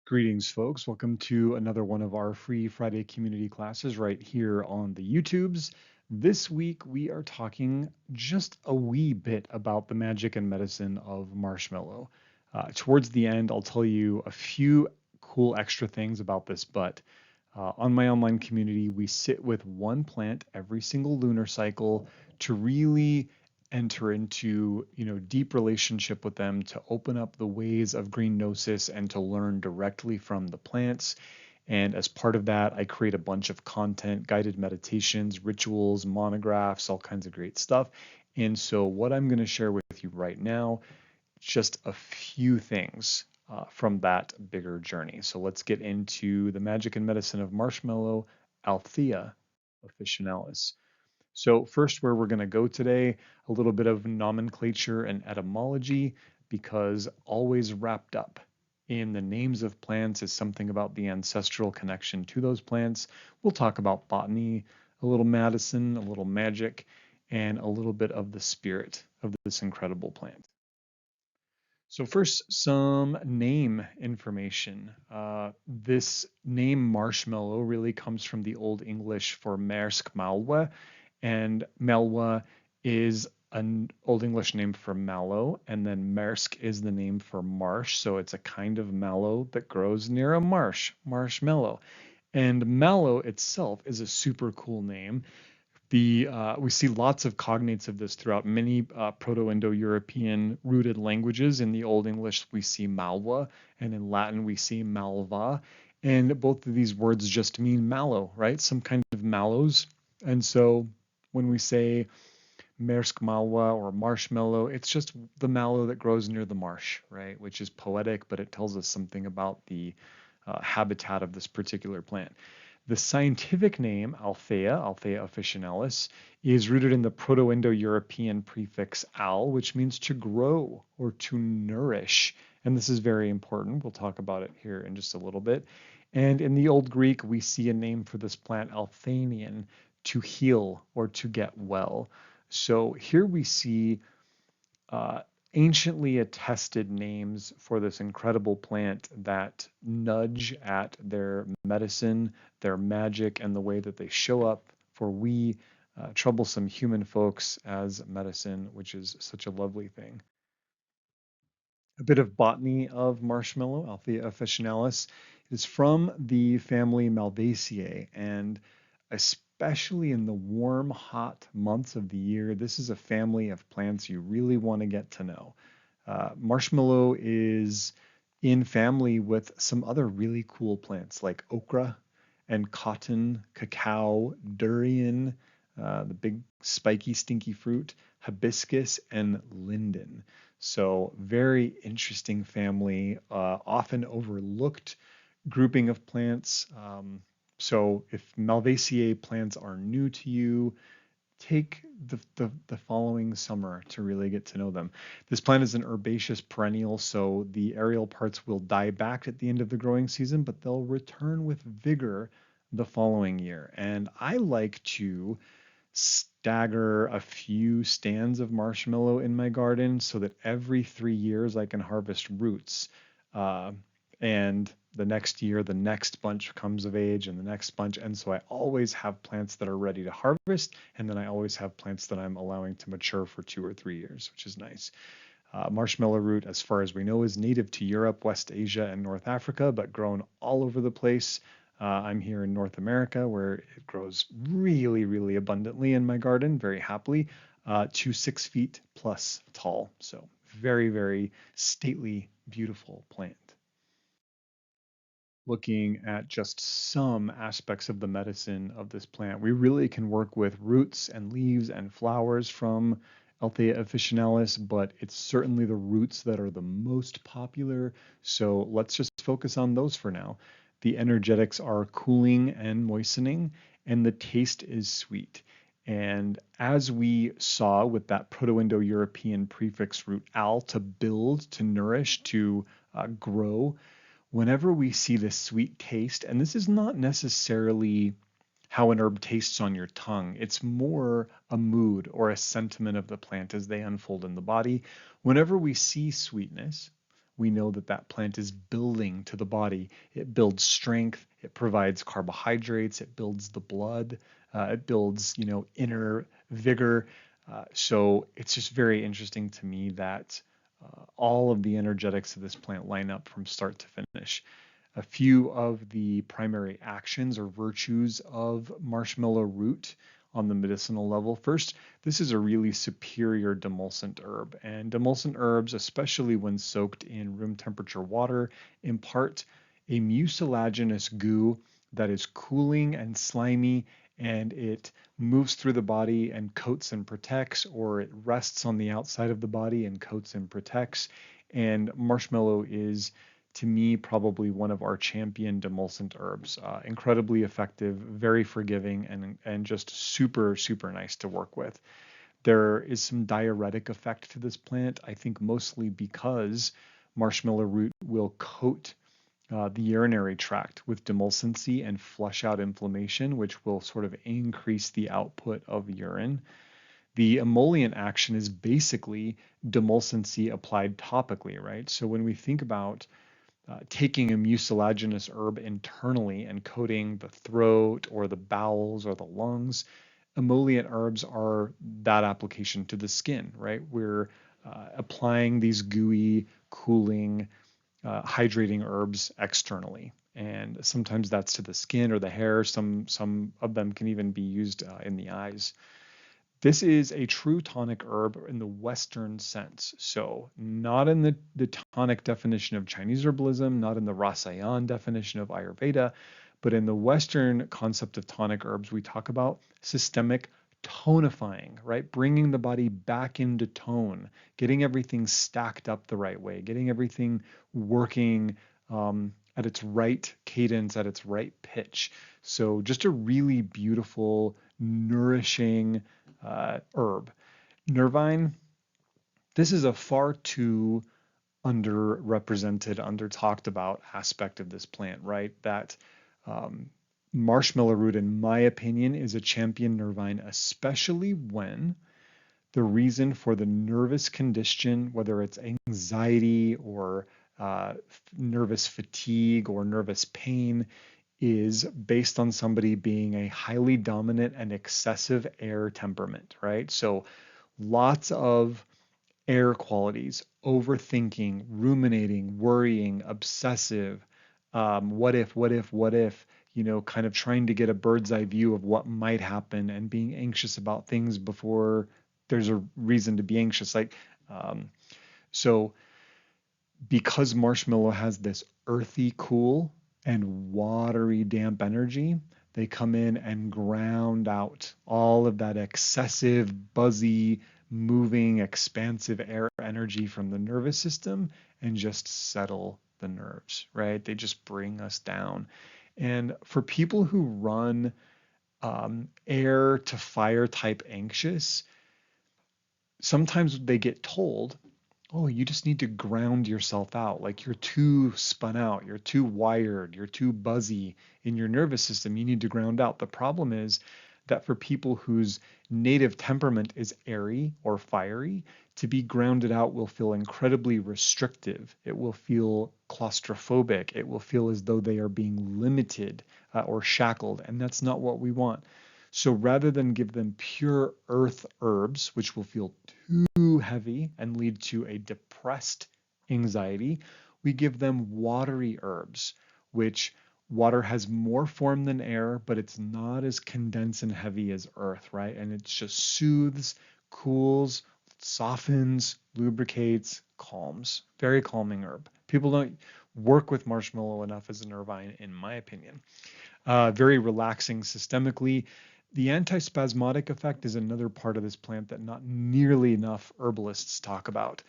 Greetings, folks. Welcome to another one of our free Friday community classes right here on the YouTubes. This week, we are talking just a wee bit about the magic and medicine of marshmallow. Towards the end, I'll tell you a few cool extra things about this, but on my online community, we sit with one plant every single lunar cycle to really enter into deep relationship with them, to open up the ways of green gnosis and to learn directly from the plants. And as part of that, I create a bunch of content, guided meditations, rituals, monographs, all kinds of great stuff. And so what I'm going to share with you right now, just a few things from that bigger journey. So let's get into the magic and medicine of marshmallow, Althea officinalis. So first, where we're going to go today, a little bit of nomenclature and etymology, because always wrapped up in the names of plants is something about the ancestral connection to those plants. We'll talk about botany, a little medicine, a little magic, and a little bit of the spirit of this incredible plant. So first, some name information. This name marshmallow really comes from the Old English for Marshmallow, and malwa is an Old English name for mallow, and then Maersk is the name for marsh, so it's a kind of mallow that grows near a marsh, marshmallow. And mallow itself is a super cool name. We see lots of cognates of this throughout many Proto-Indo-European rooted languages. In the Old English, we see malwa, and in Latin, we see malva. And both of these words just mean mallow, right? Some kind of mallows. And so when we say Maersk malwa or marshmallow, it's just the mallow that grows near the marsh, right? Which is poetic, but it tells us something about the habitat of this particular plant. The scientific name Althea, Althea officinalis, is rooted in the Proto-Indo-European prefix al, which means to grow or to nourish. And this is very important. We'll talk about it here in just a little bit. And in the Old Greek, we see a name for this plant, Althanian, to heal or to get well. So here we see uh, anciently attested names for this incredible plant that nudge at their medicine, their magic, and the way that they show up for we troublesome human folks as medicine, which is such a lovely thing. A bit of botany of marshmallow, Althea officinalis. It is from the family Malvaceae, and especially in the warm, hot months of the year, this is a family of plants you really want to get to know. Marshmallow is in family with some other really cool plants like okra and cotton, cacao, durian, the big spiky, stinky fruit, hibiscus, and linden. So very interesting family, often overlooked grouping of plants. So if Malvaceae plants are new to you, take the following summer to really get to know them. This plant is an herbaceous perennial, so the aerial parts will die back at the end of the growing season, but they'll return with vigor the following year. And I like to stagger a few stands of marshmallow in my garden so that every 3 years I can harvest roots. Uh, and the next year, the next bunch comes of age and the next bunch. And so I always have plants that are ready to harvest. And then I always have plants that I'm allowing to mature for 2 or 3 years, which is nice. Marshmallow root, as far as we know, is native to Europe, West Asia, and North Africa, but grown all over the place. I'm here in North America where it grows really, really abundantly in my garden, very happily, to 6 feet plus tall. So very, very stately, beautiful plant. Looking at just some aspects of the medicine of this plant, we really can work with roots and leaves and flowers from Althea officinalis, but it's certainly the roots that are the most popular. So let's just focus on those for now. The energetics are cooling and moistening, and the taste is sweet. And as we saw with that Proto-Indo-European prefix root al, to build, to nourish, to grow, whenever we see this sweet taste, and this is not necessarily how an herb tastes on your tongue, it's more a mood or a sentiment of the plant as they unfold in the body. Whenever we see sweetness, we know that that plant is building to the body. It builds strength, it provides carbohydrates, it builds the blood, it builds, inner vigor. So it's just very interesting to me that all of the energetics of this plant line up from start to finish. A few of the primary actions or virtues of marshmallow root on the medicinal level. First, this is a really superior demulcent herb, and demulcent herbs, especially when soaked in room temperature water, impart a mucilaginous goo that is cooling and slimy, and it moves through the body and coats and protects, or it rests on the outside of the body and coats and protects. And marshmallow is, to me, probably one of our champion demulcent herbs. Incredibly effective, very forgiving, and just super, super nice to work with. There is some diuretic effect to this plant, I think mostly because marshmallow root will coat the urinary tract with demulcency and flush out inflammation, which will sort of increase the output of urine. The emollient action is basically demulcency applied topically, right? So when we think about taking a mucilaginous herb internally and coating the throat or the bowels or the lungs, emollient herbs are that application to the skin, right? We're applying these gooey, cooling, hydrating herbs externally. And sometimes that's to the skin or the hair. Some of them can even be used in the eyes. This is a true tonic herb in the Western sense. So not in the tonic definition of Chinese herbalism, not in the Rasayan definition of Ayurveda, but in the Western concept of tonic herbs, we talk about systemic tonifying, right? Bringing the body back into tone, getting everything stacked up the right way, getting everything working at its right cadence, at its right pitch. So just a really beautiful, nourishing herb. Nervine, this is a far too underrepresented, under talked about aspect of this plant, right? That marshmallow root, in my opinion, is a champion nervine, especially when the reason for the nervous condition, whether it's anxiety or nervous fatigue or nervous pain, is based on somebody being a highly dominant and excessive air temperament, right? So lots of air qualities, overthinking, ruminating, worrying, obsessive, what if, kind of trying to get a bird's eye view of what might happen and being anxious about things before there's a reason to be anxious. So because marshmallow has this earthy cool and watery damp energy, they come in and ground out all of that excessive, buzzy, moving, expansive air energy from the nervous system and just settle the nerves, right? They just bring us down. And for people who run air to fire type anxious, sometimes they get told, oh, you just need to ground yourself out. Like, you're too spun out, you're too wired, you're too buzzy in your nervous system. You need to ground out. The problem is that for people whose native temperament is airy or fiery, to be grounded out will feel incredibly restrictive. It will feel claustrophobic. It will feel as though they are being limited or shackled. And that's not what we want. So rather than give them pure earth herbs, which will feel too heavy and lead to a depressed anxiety, we give them watery herbs, which water has more form than air, but it's not as condensed and heavy as earth, right? And it just soothes, cools, softens, lubricates, calms. Very calming herb. People don't work with marshmallow enough as an herbine, in my opinion. Very relaxing systemically. The antispasmodic effect is another part of this plant that not nearly enough herbalists talk about.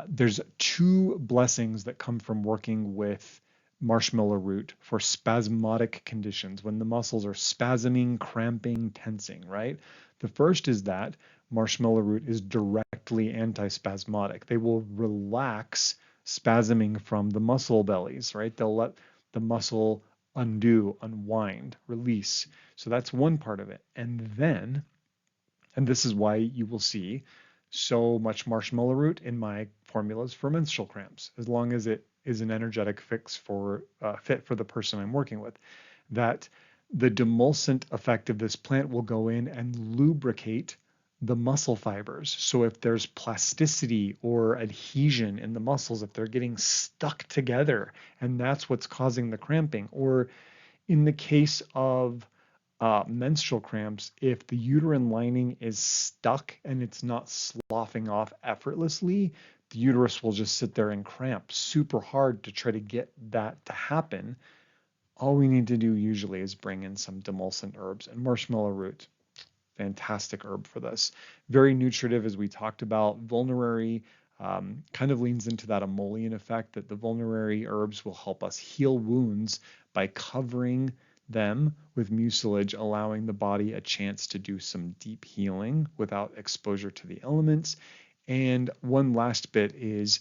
There's two blessings that come from working with marshmallow root for spasmodic conditions, when the muscles are spasming, cramping, tensing, right? The first is that marshmallow root is directly antispasmodic. They will relax spasming from the muscle bellies, right? They'll let the muscle undo, unwind, release. So that's one part of it. And this is why you will see so much marshmallow root in my formulas for menstrual cramps, as long as it is an energetic fix for fit for the person I'm working with. That the demulcent effect of this plant will go in and lubricate the muscle fibers. So if there's plasticity or adhesion in the muscles, if they're getting stuck together, and that's what's causing the cramping, or in the case of menstrual cramps, if the uterine lining is stuck and it's not sloughing off effortlessly, the uterus will just sit there and cramp super hard to try to get that to happen. All we need to do usually is bring in some demulcent herbs, and marshmallow root, fantastic herb for this. Very nutritive, as we talked about. Vulnerary kind of leans into that emollient effect, that the vulnerary herbs will help us heal wounds by covering them with mucilage, allowing the body a chance to do some deep healing without exposure to the elements. And one last bit is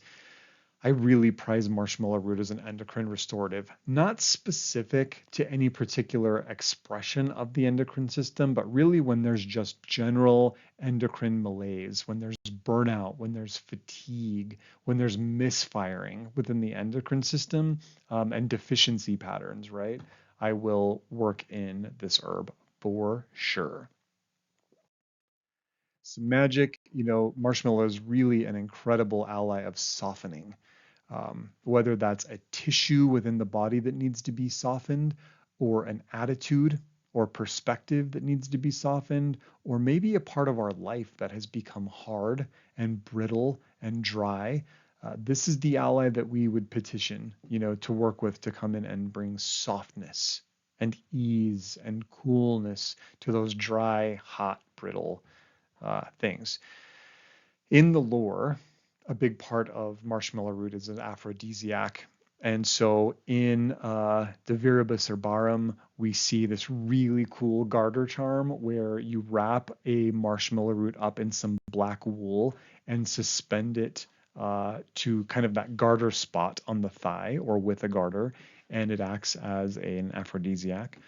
I really prize marshmallow root as an endocrine restorative, not specific to any particular expression of the endocrine system, but really when there's just general endocrine malaise, when there's burnout, when there's fatigue, when there's misfiring within the endocrine system, and deficiency patterns, right? I will work in this herb for sure. So magic, marshmallow is really an incredible ally of softening. Whether that's a tissue within the body that needs to be softened, or an attitude or perspective that needs to be softened, or maybe a part of our life that has become hard and brittle and dry. This is the ally that we would petition, to work with, to come in and bring softness and ease and coolness to those dry, hot, brittle things. In the lore, a big part of marshmallow root is an aphrodisiac. And so in the Viribus herbarum, we see this really cool garter charm where you wrap a marshmallow root up in some black wool and suspend it to kind of that garter spot on the thigh or with a garter, and it acts as an aphrodisiac.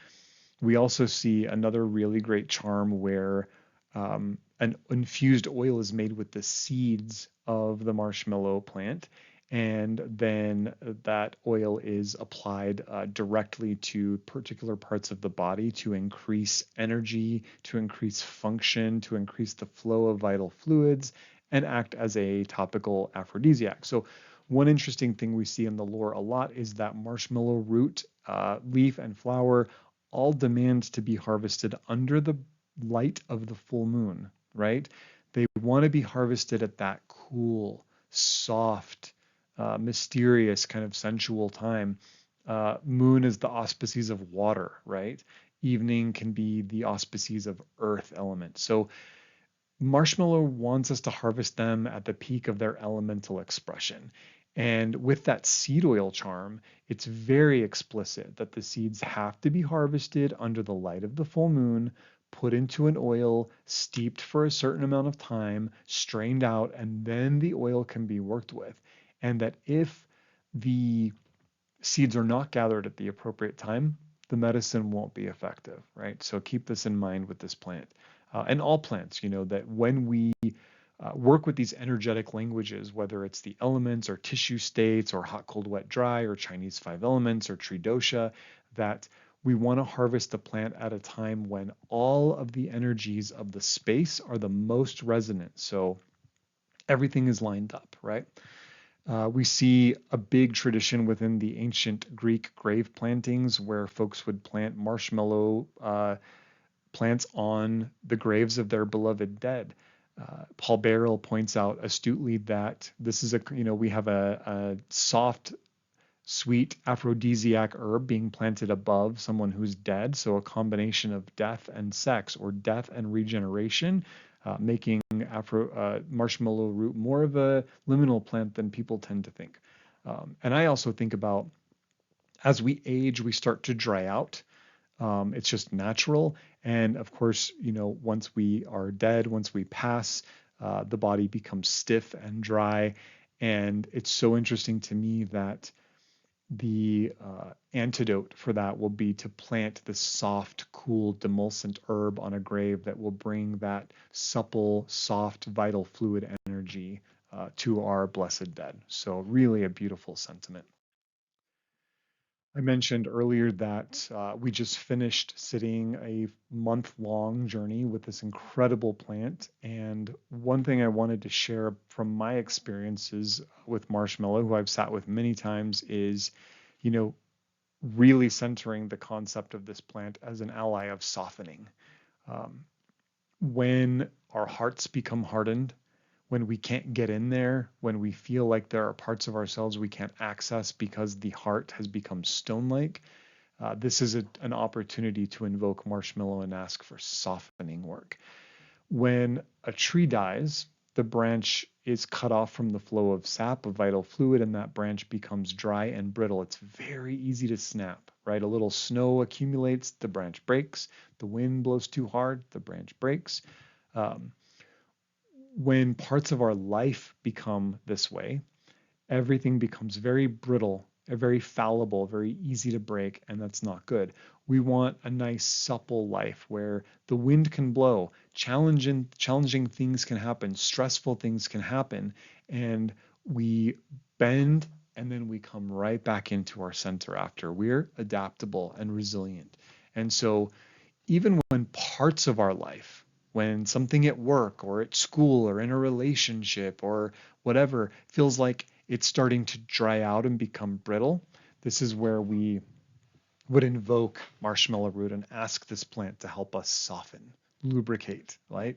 We also see another really great charm where an infused oil is made with the seeds of the marshmallow plant, and then that oil is applied directly to particular parts of the body to increase energy, to increase function, to increase the flow of vital fluids, and act as a topical aphrodisiac. So one interesting thing we see in the lore a lot is that marshmallow root, leaf, and flower all demand to be harvested under the light of the full moon, right? They want to be harvested at that cool, soft, mysterious, kind of sensual time. Moon is the auspices of water, right? Evening can be the auspices of earth element. So marshmallow wants us to harvest them at the peak of their elemental expression. And with that seed oil charm, it's very explicit that the seeds have to be harvested under the light of the full moon, put into an oil, steeped for a certain amount of time, strained out, and then the oil can be worked with. And that if the seeds are not gathered at the appropriate time, the medicine won't be effective, right? So keep this in mind with this plant. And all plants, that when we work with these energetic languages, whether it's the elements or tissue states or hot, cold, wet, dry, or Chinese five elements or tree dosha, that we want to harvest the plant at a time when all of the energies of the space are the most resonant. So everything is lined up, right? We see a big tradition within the ancient Greek grave plantings where folks would plant marshmallow plants on the graves of their beloved dead. Paul Barrel points out astutely that this is we have a soft, sweet aphrodisiac herb being planted above someone who's dead. So a combination of death and sex, or death and regeneration, making marshmallow root more of a liminal plant than people tend to think. And I also think about, as we age, we start to dry out. It's just natural. And of course, once we are dead, once we pass, the body becomes stiff and dry. And it's so interesting to me that the antidote for that will be to plant the soft, cool, demulcent herb on a grave that will bring that supple, soft, vital fluid energy to our blessed dead. So really a beautiful sentiment. I mentioned earlier that we just finished sitting a month-long journey with this incredible plant. And one thing I wanted to share from my experiences with Marshmallow, who I've sat with many times, is, you know, really centering the concept of this plant as an ally of softening. Um, when our hearts become hardened, when we can't get in there, when we feel like there are parts of ourselves we can't access because the heart has become stone-like, this is an opportunity to invoke Marshmallow and ask for softening work. When a tree dies, the branch is cut off from the flow of sap, of vital fluid, and that branch becomes dry and brittle. It's very easy to snap, right? A little snow accumulates, the branch breaks. The wind blows too hard, the branch breaks. Um, when parts of our life become this way, everything becomes very brittle, very fallible, very easy to break, and that's not good. We want a nice supple life where the wind can blow, challenging things can happen, stressful things can happen, and we bend and then we come right back into our center after. We're adaptable and resilient. And so even when parts of our life, when something at work or at school or in a relationship or whatever feels like it's starting to dry out and become brittle, this is where we would invoke marshmallow root and ask this plant to help us soften, lubricate, right?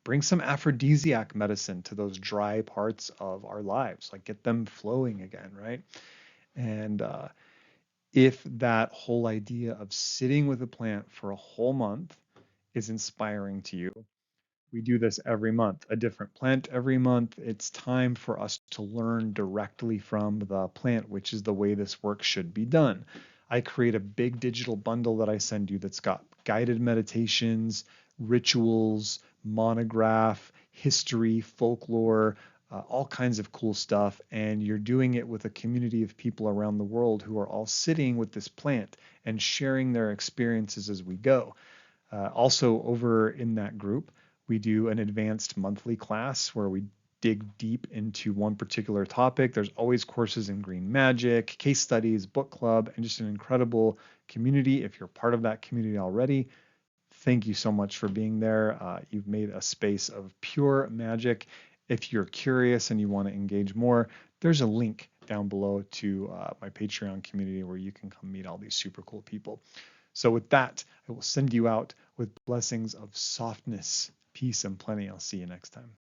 Bring some aphrodisiac medicine to those dry parts of our lives, like get them flowing again, right? And if that whole idea of sitting with a plant for a whole month is inspiring to you, we do this every month, a different plant every month. It's time for us to learn directly from the plant, which is the way this work should be done. I create a big digital bundle that I send you that's got guided meditations, rituals, monograph, history, folklore, all kinds of cool stuff. And you're doing it with a community of people around the world who are all sitting with this plant and sharing their experiences as we go. Also, over in that group, we do an advanced monthly class where we dig deep into one particular topic. There's always courses in green magic, case studies, book club, and just an incredible community. If you're part of that community already, thank you so much for being there. You've made a space of pure magic. If you're curious and you want to engage more, there's a link down below to my Patreon community where you can come meet all these super cool people. So with that, I will send you out with blessings of softness, peace, and plenty. I'll see you next time.